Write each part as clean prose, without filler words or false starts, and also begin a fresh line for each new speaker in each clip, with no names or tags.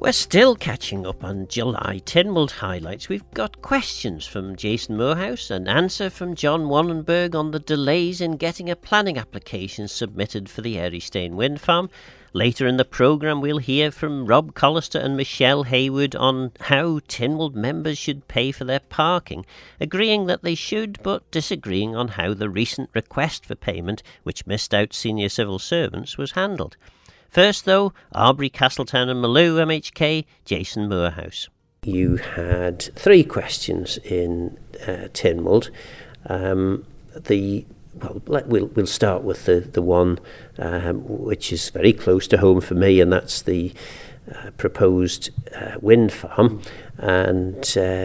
We're still catching up on July Tynwald highlights. We've got questions from Jason Moorhouse, an answer from John Wannenburgh on the delays in getting a planning application submitted for the Earystane windfarm. Later in the programme we'll hear from Rob Callister and Michelle Haywood on how Tynwald members should pay for their parking, agreeing that they should but disagreeing on how the recent request for payment, which missed out senior civil servants, was handled. First, though, Arbury, Castletown and Maloo MHK, Jason Moorhouse. You had 3 questions in Tynwald. We'll start with the one which is very close to home for me, and that's the proposed wind farm. And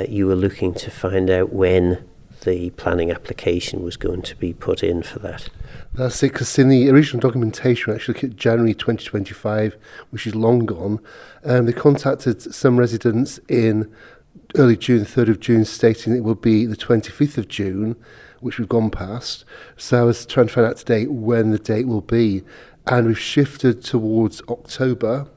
you were looking to find out when the planning application was going to be put in for that.
That's it, because in the original documentation, we actually look at January 2025, which is long gone. They contacted some residents in early June, 3rd of June, stating it would be the 25th of June, which we've gone past. So I was trying to find out today when the date will be, and we've shifted towards October.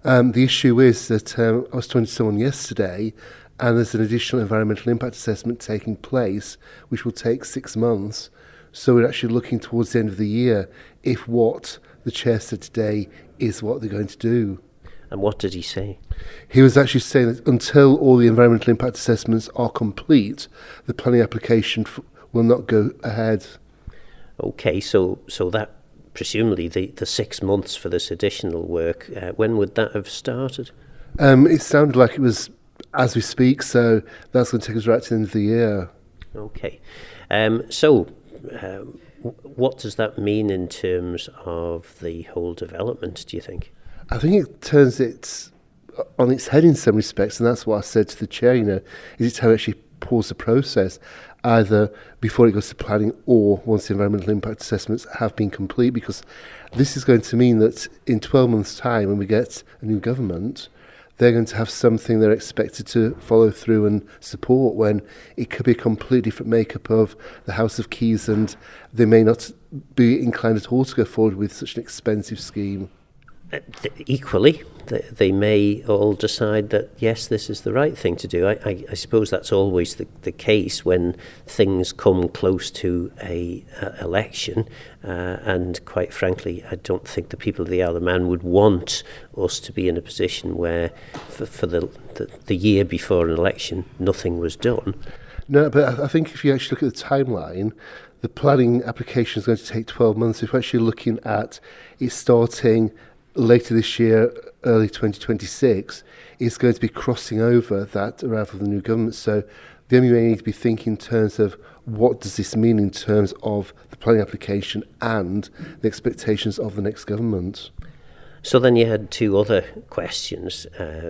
The issue is that I was talking to someone yesterday, and there's an additional environmental impact assessment taking place, which will take 6 months. So we're actually looking towards the end of the year if what the chair said today is what they're going to do.
And what did he say?
He was actually saying that until all the environmental impact assessments are complete, the planning application will not go ahead.
Okay, so that presumably the 6 months for this additional work, when would that have started?
It sounded like it was as we speak, so that's going to take us right to the end of the year.
Okay, what does that mean in terms of the whole development, do you think?
I think it turns it on its head in some respects, and that's what I said to the chair, is it how it actually pause the process, either before it goes to planning or once the environmental impact assessments have been complete, because this is going to mean that in 12 months' time, when we get a new government, they're going to have something they're expected to follow through and support, when it could be a completely different makeup of the House of Keys, and they may not be inclined at all to go forward with such an expensive scheme.
Equally, they may all decide that, yes, this is the right thing to do. I suppose that's always the case when things come close to a election, and quite frankly, I don't think the people of the Isle of Man would want us to be in a position where for the year before an election, nothing was done.
No, but I think if you actually look at the timeline, the planning application is going to take 12 months. If we're actually looking at it starting later this year, early 2026, is going to be crossing over that arrival of the new government. So the MUA need to be thinking in terms of what does this mean in terms of the planning application and the expectations of the next government.
So then you had 2 other questions.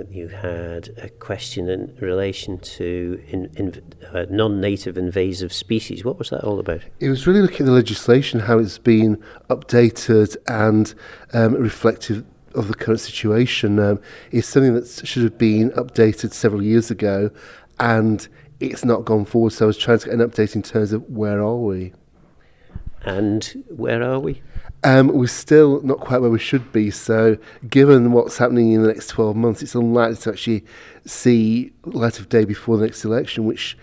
You had a question in relation to non-native invasive species. What was that all about?
It was really looking at the legislation, how it's been updated and reflective of the current situation. It's something that should have been updated several years ago, and it's not gone forward. So I was trying to get an update in terms of where are we.
And where are we?
We're still not quite where we should be, so given what's happening in the next 12 months, it's unlikely to actually see light of day before the next election, which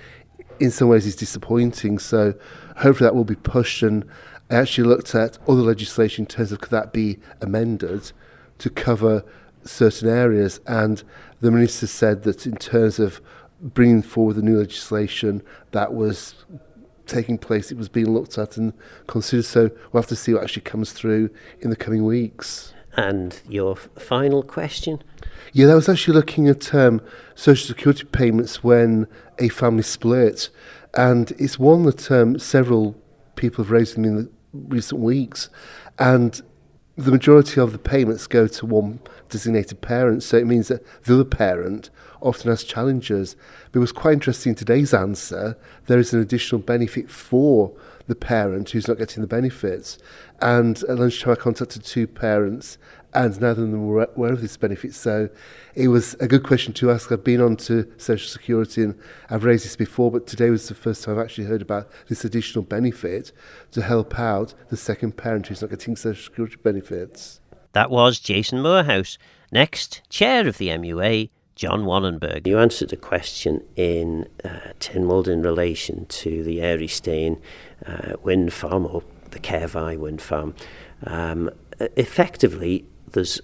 in some ways is disappointing. So hopefully that will be pushed, and I actually looked at other legislation in terms of could that be amended to cover certain areas, and the Minister said that in terms of bringing forward the new legislation that was taking place, it was being looked at and considered, so we'll have to see what actually comes through in the coming weeks.
And your final question?
Yeah, that was actually looking at social security payments when a family split, and it's one that several people have raised in the recent weeks, and the majority of the payments go to one designated parent, so it means that the other parent often has challenges. But it was quite interesting in today's answer, there is an additional benefit for the parent who's not getting the benefits. And at lunchtime I contacted 2 parents, and neither of them were aware of this benefit. So it was a good question to ask. I've been on to Social Security and I've raised this before, but today was the first time I've actually heard about this additional benefit to help out the second parent who's not getting Social Security benefits.
That was Jason Moorhouse. Next, Chair of the MUA, John Wannenburgh. You answered a question in Tynwald in relation to the Earystane wind farm, or the Cervai wind farm. Effectively, is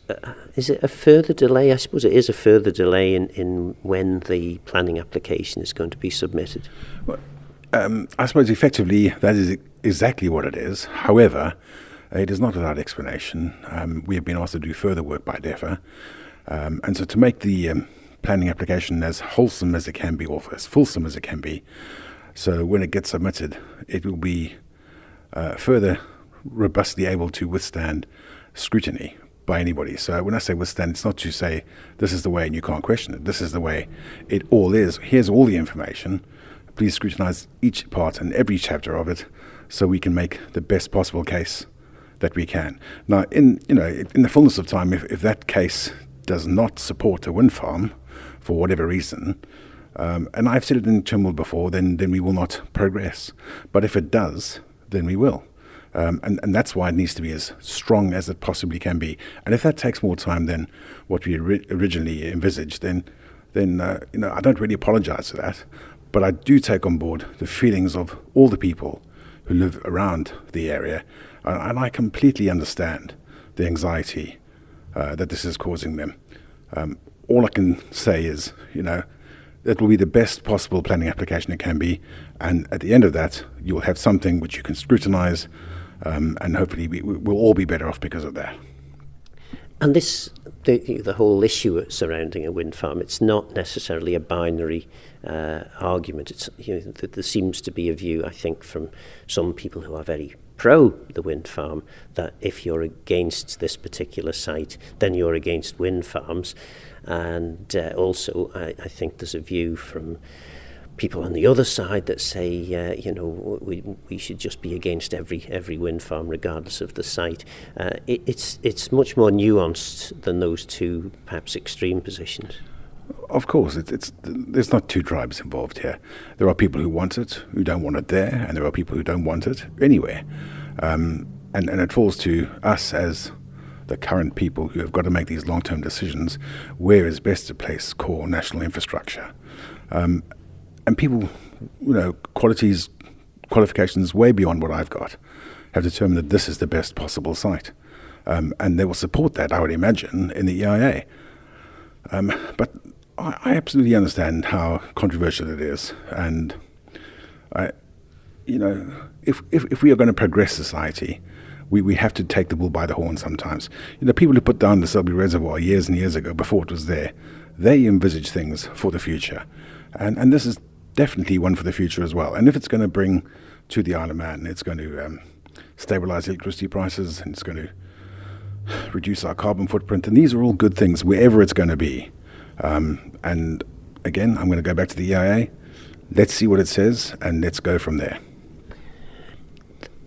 it a further delay? I suppose it is a further delay in when the planning application is going to be submitted.
Well, I suppose effectively that is exactly what it is. However, it is not without explanation. We have been asked to do further work by DEFRA, and so to make the planning application as wholesome as it can be, or as fulsome as it can be, so when it gets submitted, it will be further robustly able to withstand scrutiny by anybody. So when I say withstand, it's not to say this is the way and you can't question it. This is the way it all is. Here's all the information. Please scrutinize each part and every chapter of it, so we can make the best possible case that we can. Now, in the fullness of time, if that case does not support a wind farm for whatever reason, and I've said it in Tynwald before, then we will not progress. But if it does, then we will. And that's why it needs to be as strong as it possibly can be. And if that takes more time than what we originally envisaged, then I don't really apologize for that. But I do take on board the feelings of all the people who live around the area, and I completely understand the anxiety that this is causing them. All I can say is, it will be the best possible planning application it can be, and at the end of that, you'll have something which you can scrutinize, and hopefully we'll all be better off because of that.
And the whole issue surrounding a wind farm, it's not necessarily a binary argument. It's there seems to be a view, I think, from some people who are very pro the wind farm, that if you're against this particular site, then you're against wind farms. And also, I think there's a view from people on the other side that say, we should just be against every wind farm, regardless of the site. It's much more nuanced than those two, perhaps, extreme positions.
Of course, there's not two tribes involved here. There are people who want it, who don't want it there, and there are people who don't want it anywhere. And it falls to us as the current people who have got to make these long-term decisions, where is best to place core national infrastructure. And people, qualifications way beyond what I've got, have determined that this is the best possible site. And they will support that, I would imagine, in the EIA. But I absolutely understand how controversial it is. And, if we are going to progress society, we have to take the bull by the horn sometimes. People who put down the Selby Reservoir years and years ago, before it was there, they envisage things for the future. And this is definitely one for the future as well. And if it's going to bring to the Isle of Man, it's going to stabilize electricity prices, and it's going to reduce our carbon footprint. And these are all good things, wherever it's going to be. And again, I'm going to go back to the EIA. Let's see what it says, and let's go from there.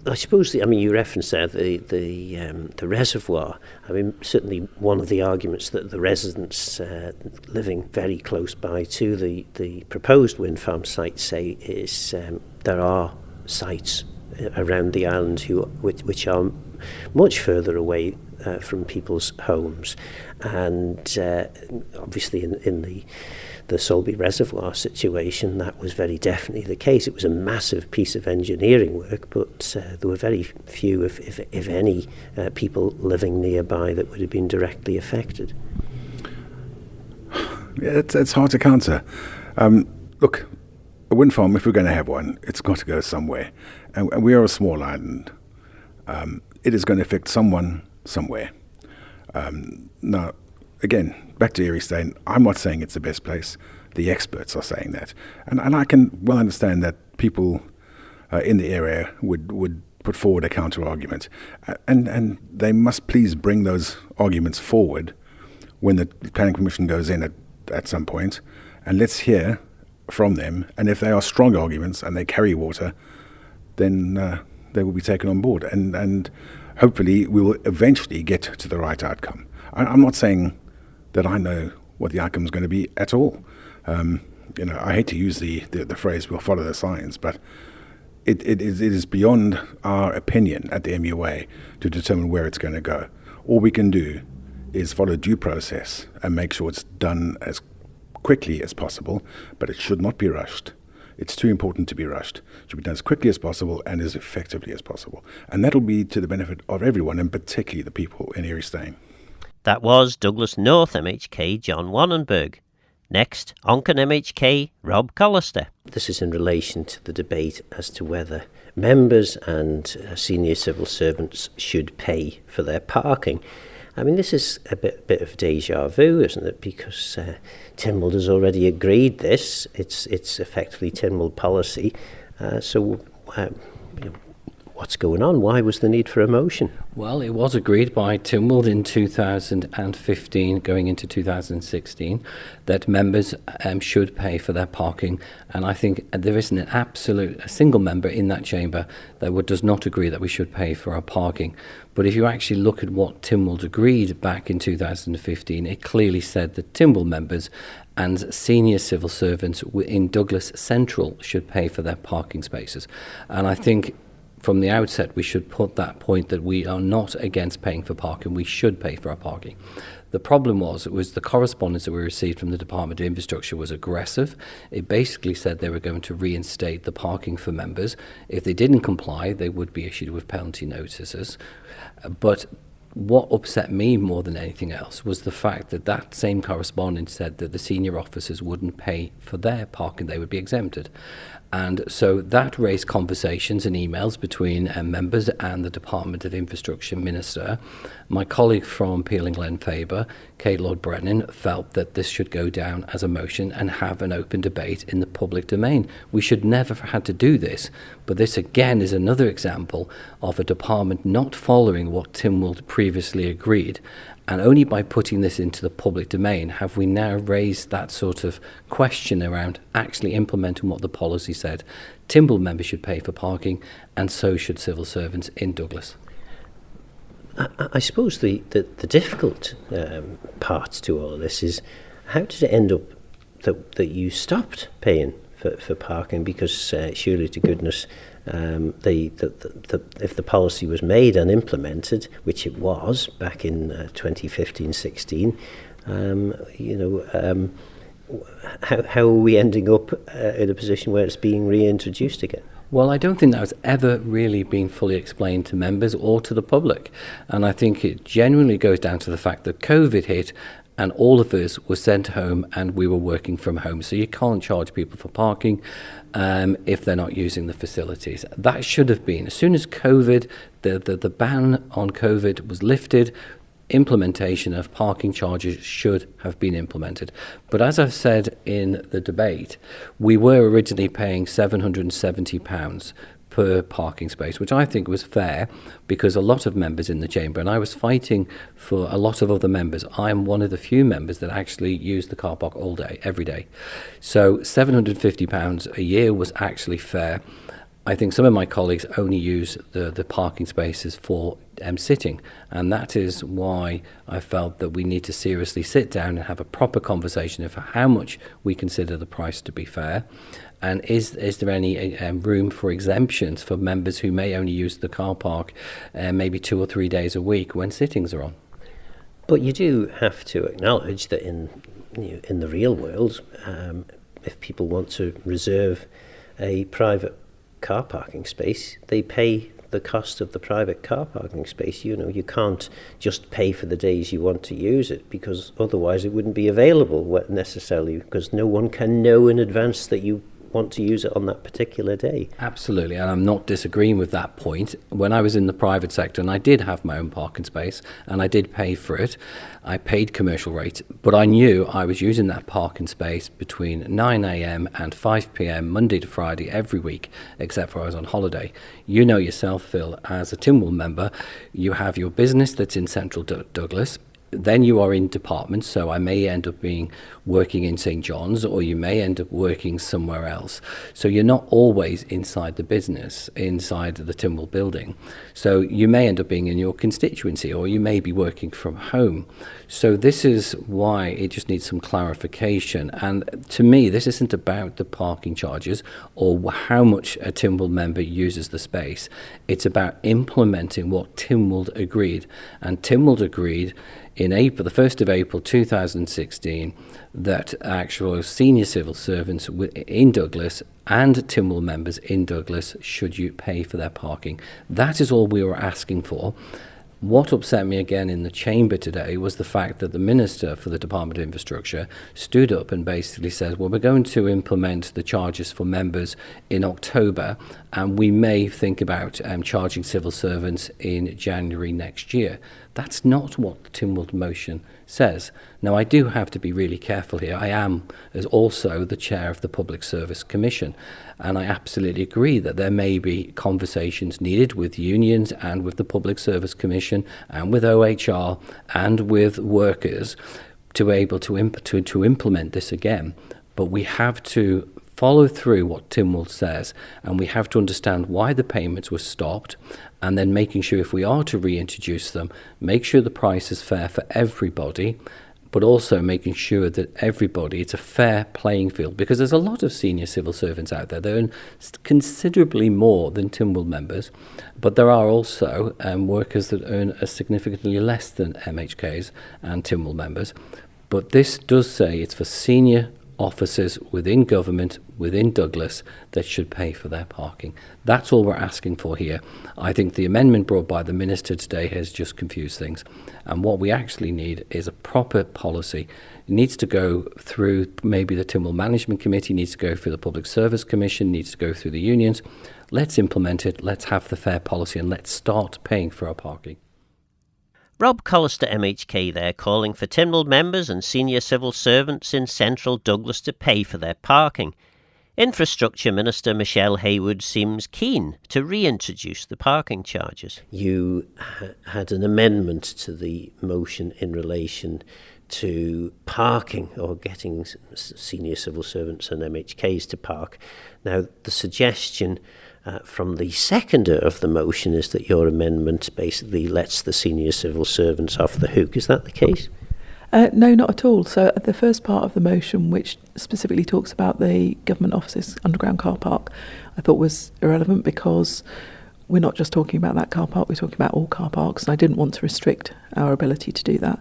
I suppose, you referenced there the reservoir. Certainly one of the arguments that the residents living very close by to the proposed wind farm site say is there are sites around the island which are much further away from people's homes, and obviously in the Solby Reservoir situation, that was very definitely the case. It was a massive piece of engineering work, but there were very few, if any, people living nearby that would have been directly affected.
Yeah, it's hard to counter. Look, a wind farm, if we're going to have one, it's got to go somewhere. And we are a small island. It is going to affect someone somewhere. Now, again, back to Earystane, I'm not saying it's the best place. The experts are saying that. And I can well understand that people in the area would put forward a counter-argument. And they must please bring those arguments forward when the Planning Commission goes in at some point. And let's hear from them. And if they are strong arguments and they carry water, then they will be taken on board. And hopefully we will eventually get to the right outcome. I'm not saying that I know what the outcome is going to be at all. I hate to use the phrase "we'll follow the signs," but it is beyond our opinion at the MUA to determine where it's going to go. All we can do is follow due process and make sure it's done as quickly as possible, but it should not be rushed. It's too important to be rushed. It should be done as quickly as possible and as effectively as possible. And that'll be to the benefit of everyone, and particularly the people in Earystane.
That was Douglas North MHK John Wannenburgh. Next, Onken MHK Rob Callister. This is in relation to the debate as to whether members and senior civil servants should pay for their parking. I mean, this is a bit of deja vu, isn't it? Because Tynwald has already agreed this. It's effectively Tynwald policy. So what's going on? Why was the need for a motion?
Well, it was agreed by Tynwald in 2015, going into 2016, that members should pay for their parking. And I think there isn't a single member in that chamber that does not agree that we should pay for our parking. But if you actually look at what Tynwald agreed back in 2015, it clearly said that Tynwald members and senior civil servants in Douglas Central should pay for their parking spaces. And I think from the outset, we should put that point that we are not against paying for parking. We should pay for our parking. The problem was the correspondence that we received from the Department of Infrastructure was aggressive. It basically said they were going to reinstate the parking for members. If they didn't comply, they would be issued with penalty notices. But what upset me more than anything else was the fact that that same correspondence said that the senior officers wouldn't pay for their parking, they would be exempted. And so that raised conversations and emails between members and the Department of Infrastructure Minister. My colleague from Peel and Glen Faber, Kate Lord Brennan, felt that this should go down as a motion and have an open debate in the public domain. We should never have had to do this, but this again is another example of a department not following what Tynwald previously agreed. And only by putting this into the public domain have we now raised that sort of question around actually implementing what the policy said. Tynwald members should pay for parking, and so should civil servants in Douglas.
I suppose the difficult part to all of this is, how did it end up that you stopped paying for parking? Because surely to goodness, if the policy was made and implemented, which it was back in 2015-16, how are we ending up in a position where it's being reintroduced again?
Well, I don't think that was ever really been fully explained to members or to the public. And I think it genuinely goes down to the fact that COVID hit and all of us were sent home and we were working from home. So you can't charge people for parking if they're not using the facilities. That should have been, as soon as COVID, the ban on COVID was lifted, implementation of parking charges should have been implemented. But as I've said in the debate, we were originally paying £770 per parking space, which I think was fair because a lot of members in the chamber, and I was fighting for a lot of other members. I'm one of the few members that actually use the car park all day, every day. So £750 a year was actually fair. I think some of my colleagues only use the parking spaces for sitting, and that is why I felt that we need to seriously sit down and have a proper conversation of how much we consider the price to be fair, and is there any room for exemptions for members who may only use the car park maybe 2 or 3 days a week when sittings are on.
But you do have to acknowledge that in the real world, if people want to reserve a private car parking space, they pay the cost of the private car parking space. You can't just pay for the days you want to use it, because otherwise it wouldn't be available necessarily, because no one can know in advance that you want to use it on that particular day.
Absolutely, and I'm not disagreeing with that point. When I was in the private sector, and I did have my own parking space, and I did pay for it, I paid commercial rate, but I knew I was using that parking space between 9 a.m. and 5 p.m. Monday to Friday every week, except for I was on holiday. You know yourself, Phil, as a Tynwald member, you have your business that's in central Douglas. Then you are in departments, so I may end up working in St. John's, or you may end up working somewhere else. So you're not always inside the business, inside the Tynwald building. So you may end up being in your constituency, or you may be working from home. So this is why it just needs some clarification. And to me, this isn't about the parking charges or how much a Tynwald member uses the space. It's about implementing what Tynwald agreed. And Tynwald agreed in April, the 1st of April 2016, that actual senior civil servants in Douglas and Tynwald members in Douglas should you pay for their parking. That is all we were asking for. What upset me again in the chamber today was the fact that the Minister for the Department of Infrastructure stood up and basically says, well, we're going to implement the charges for members in October, and we may think about charging civil servants in January next year. That's not what the Tynwald motion says. Now, I do have to be really careful here. I am as also the chair of the Public Service Commission, and I absolutely agree that there may be conversations needed with unions and with the Public Service Commission and with OHR and with workers to be able to implement this again. But we have to follow through what Tynwald says, and we have to understand why the payments were stopped, and then making sure if we are to reintroduce them, make sure the price is fair for everybody, but also making sure that everybody, it's a fair playing field, because there's a lot of senior civil servants out there that earn considerably more than Tynwald members, but there are also workers that earn a significantly less than MHKs and Tynwald members. But this does say it's for senior officers within government, within Douglas, that should pay for their parking. That's all we're asking for here. I think the amendment brought by the Minister today has just confused things. And what we actually need is a proper policy. It needs to go through maybe the Tynwald Management Committee, needs to go through the Public Service Commission, needs to go through the unions. Let's implement it, let's have the fair policy, and let's start paying for our parking.
Rob Callister, MHK there, calling for Tynwald members and senior civil servants in central Douglas to pay for their parking. Infrastructure Minister Michelle Haywood seems keen to reintroduce the parking charges. You had an amendment to the motion in relation to parking, or getting senior civil servants and MHKs to park. Now, the suggestion from the seconder of the motion is that your amendment basically lets the senior civil servants off the hook. Is that the case?
No, not at all. So the first part of the motion, which specifically talks about the government offices underground car park, I thought was irrelevant, because we're not just talking about that car park, we're talking about all car parks, and I didn't want to restrict our ability to do that.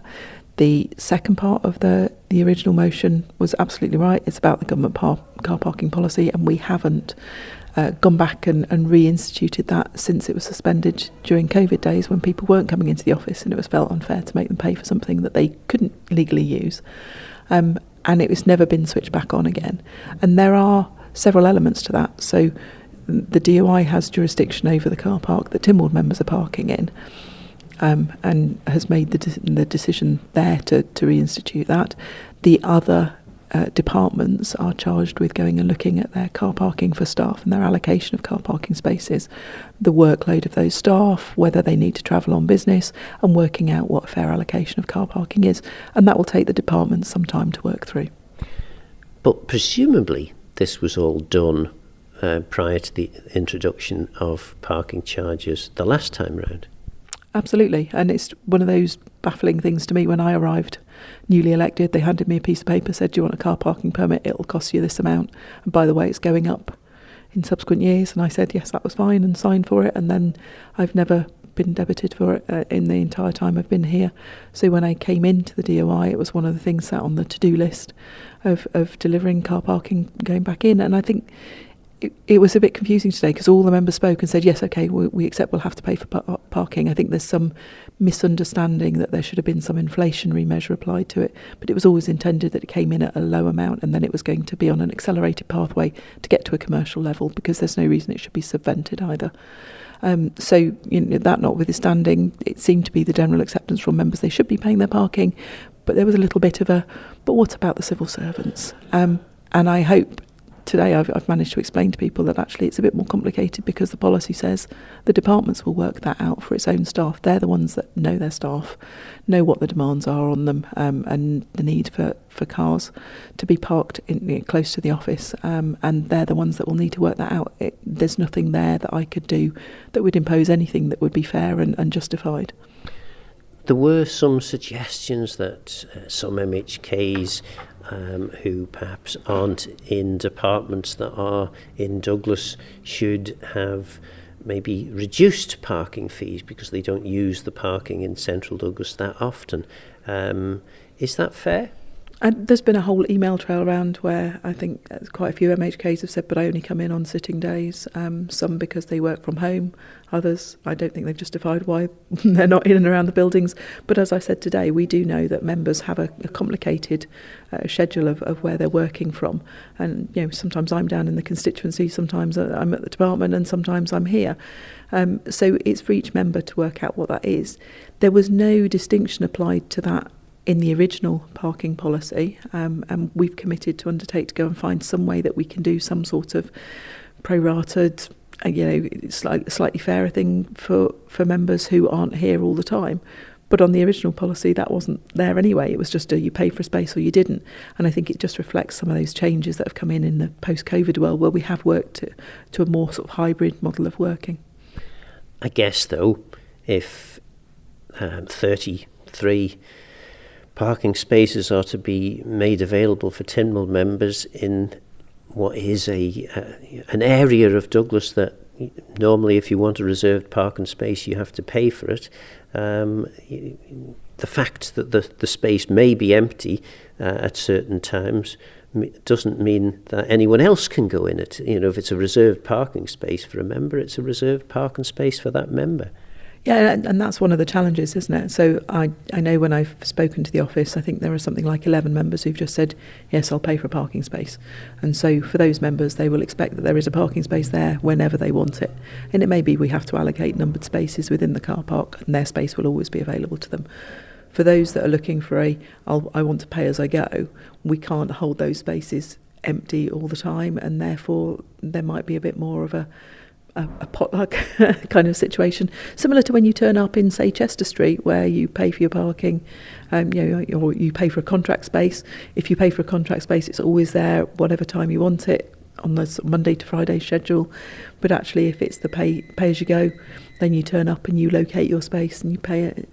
The second part of the original motion was absolutely right. It's about the government car parking policy, and we haven't gone back and reinstituted that since it was suspended during COVID days, when people weren't coming into the office and it was felt unfair to make them pay for something that they couldn't legally use. And it was never been switched back on again. And there are several elements to that. So the DOI has jurisdiction over the car park that Tynwald members are parking in, and has made the decision there to reinstitute that. The other departments are charged with going and looking at their car parking for staff and their allocation of car parking spaces, the workload of those staff, whether they need to travel on business, and working out what a fair allocation of car parking is. And that will take the departments some time to work through.
But presumably this was all done prior to the introduction of parking charges the last time round.
Absolutely. And it's one of those baffling things to me. When I arrived newly elected, they handed me a piece of paper, said, do you want a car parking permit? It'll cost you this amount. And by the way, it's going up in subsequent years. And I said, yes, that was fine, and signed for it. And then I've never been debited for it in the entire time I've been here. So when I came into the DOI, it was one of the things sat on the to-do list of delivering car parking going back in. And I think it was a bit confusing today, because all the members spoke and said, yes, OK, we accept we'll have to pay for parking. I think there's some misunderstanding that there should have been some inflationary measure applied to it, but it was always intended that it came in at a low amount, and then it was going to be on an accelerated pathway to get to a commercial level, because there's no reason it should be subvented either. So that notwithstanding, it seemed to be the general acceptance from members they should be paying their parking, but there was a little bit of but what about the civil servants? And I hope today I've managed to explain to people that actually it's a bit more complicated, because the policy says the departments will work that out for its own staff. They're the ones that know their staff, know what the demands are on them, and the need for cars to be parked close to the office, and they're the ones that will need to work that out. There's nothing there that I could do that would impose anything that would be fair and justified.
There were some suggestions that some MHKs who perhaps aren't in departments that are in Douglas should have maybe reduced parking fees because they don't use the parking in central Douglas that often. Is that fair?
And there's been a whole email trail around where I think quite a few MHKs have said, but I only come in on sitting days. Some because they work from home. Others, I don't think they've justified why they're not in and around the buildings. But as I said today, we do know that members have a complicated schedule of where they're working from. And sometimes I'm down in the constituency, sometimes I'm at the department, and sometimes I'm here. So it's for each member to work out what that is. There was no distinction applied to that in the original parking policy, and we've committed to undertake to go and find some way that we can do some sort of prorated, slightly fairer thing for members who aren't here all the time. But on the original policy, that wasn't there anyway. It was just you paid for a space or you didn't. And I think it just reflects some of those changes that have come in the post-COVID world, where we have worked to a more sort of hybrid model of working.
I guess, though, if 33 parking spaces are to be made available for Tynwald members in what is an area of Douglas that normally, if you want a reserved parking space, you have to pay for it. The fact that the space may be empty at certain times doesn't mean that anyone else can go in it. If it's a reserved parking space for a member, it's a reserved parking space for that member.
Yeah, and that's one of the challenges, isn't it? So I know when I've spoken to the office, I think there are something like 11 members who've just said, yes, I'll pay for a parking space. And so for those members, they will expect that there is a parking space there whenever they want it. And it may be we have to allocate numbered spaces within the car park, and their space will always be available to them. For those that are looking for I want to pay as I go, we can't hold those spaces empty all the time, and therefore there might be a bit more of a potluck kind of situation, similar to when you turn up in, say, Chester Street, where you pay for your parking, or you pay for a contract space. If you pay for a contract space, it's always there whatever time you want it on the Monday to Friday schedule. But actually, if it's the pay as you go, then you turn up and you locate your space and you pay it,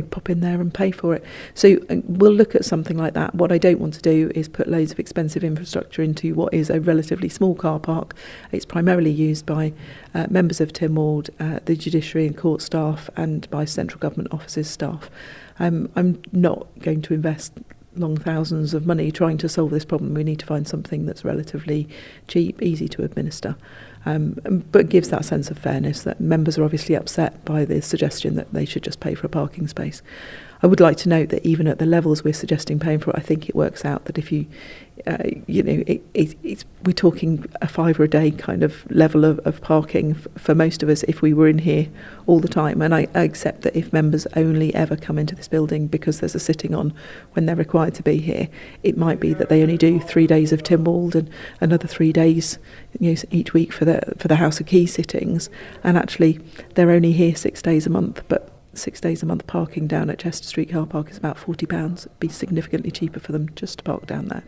pop in there and pay for it. So we'll look at something like that. What I don't want to do is put loads of expensive infrastructure into what is a relatively small car park. It's primarily used by members of Tynwald, the judiciary and court staff, and by central government offices staff. I'm not going to invest long thousands of money trying to solve this problem. We need to find something that's relatively cheap, easy to administer, but gives that sense of fairness that members are obviously upset by the suggestion that they should just pay for a parking space. I would like to note that even at the levels we're suggesting paying for it, I think it works out that if you, we're talking a £5 a day kind of level of parking for most of us if we were in here all the time. And I accept that if members only ever come into this building because there's a sitting on when they're required to be here, it might be that they only do 3 days of Tynwald and another 3 days each week for the House of Keys sittings. And actually, they're only here 6 days a month, but 6 days a month parking down at Chester Street car park is about £40. It'd be significantly cheaper for them just to park down there.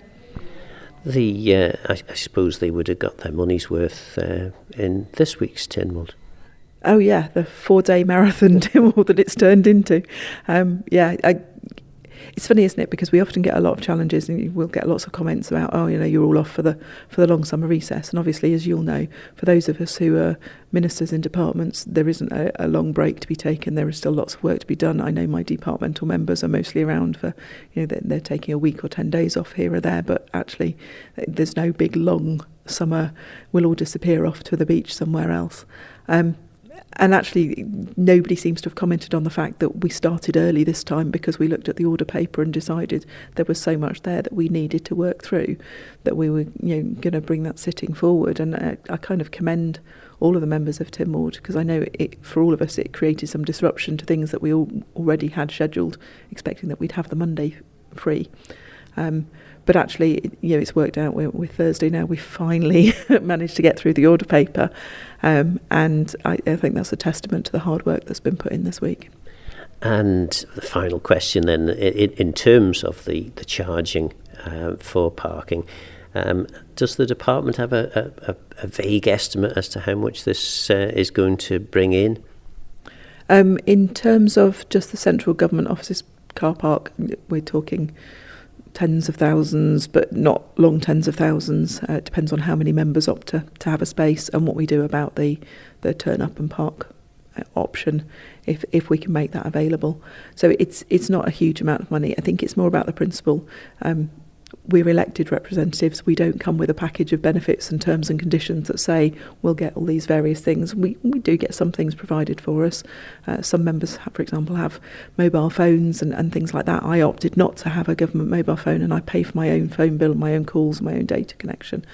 I suppose they would have got their money's worth in this week's Tynwald.
Oh yeah, the 4-day marathon Tynwald that it's turned into. It's funny, isn't it? Because we often get a lot of challenges, and we'll get lots of comments about, you're all off for the long summer recess. And obviously, as you'll know, for those of us who are ministers in departments, there isn't a long break to be taken. There is still lots of work to be done. I know my departmental members are mostly around for, they're taking a week or 10 days off here or there. But actually, there's no big long summer. We'll all disappear off to the beach somewhere else. And actually, nobody seems to have commented on the fact that we started early this time because we looked at the order paper and decided there was so much there that we needed to work through, that we were going to bring that sitting forward. And I kind of commend all of the members of Tynwald, because I know for all of us it created some disruption to things that we already had scheduled, expecting that we'd have the Monday free. But actually, it's worked out. We're Thursday now. We finally managed to get through the order paper. And I think that's a testament to the hard work that's been put in this week. And the final question then, in terms of the charging for parking, does the department have a vague estimate as to how much this is going to bring in? In terms of just the central government offices car park, we're talking tens of thousands, but not long tens of thousands. It depends on how many members opt to have a space and what we do about the turn up and park option, if we can make that available. So it's not a huge amount of money. I think it's more about the principle. We're elected representatives. We don't come with a package of benefits and terms and conditions that say we'll get all these various things. We do get some things provided for us. Some members, for example, have mobile phones and things like that. I opted not to have a government mobile phone, and I pay for my own phone bill, my own calls, my own data connection,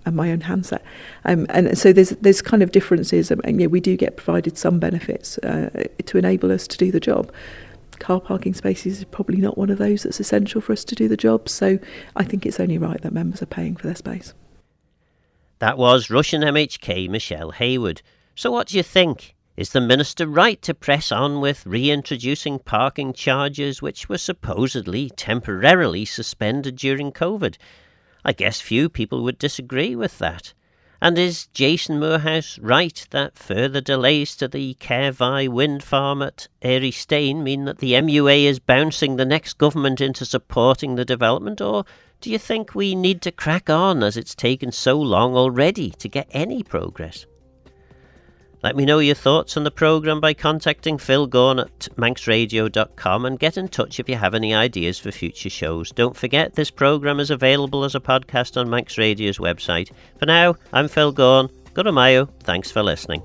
and my own handset. And so there's kind of differences. And yeah, we do get provided some benefits to enable us to do the job. Car parking spaces is probably not one of those that's essential for us to do the job, so I think it's only right that members are paying for their space.
That was Russian MHK Michelle Haywood. So what do you think? Is the Minister right to press on with reintroducing parking charges which were supposedly temporarily suspended during COVID? I guess few people would disagree with that. And is Jason Moorhouse right that further delays to the Caervai wind farm at Earystane mean that the MUA is bouncing the next government into supporting the development, or do you think we need to crack on as it's taken so long already to get any progress? Let me know your thoughts on the programme by contacting Phil Gorn at manxradio.com and get in touch if you have any ideas for future shows. Don't forget, this programme is available as a podcast on Manx Radio's website. For now, I'm Phil Gorn. Go to Mayo. Thanks for listening.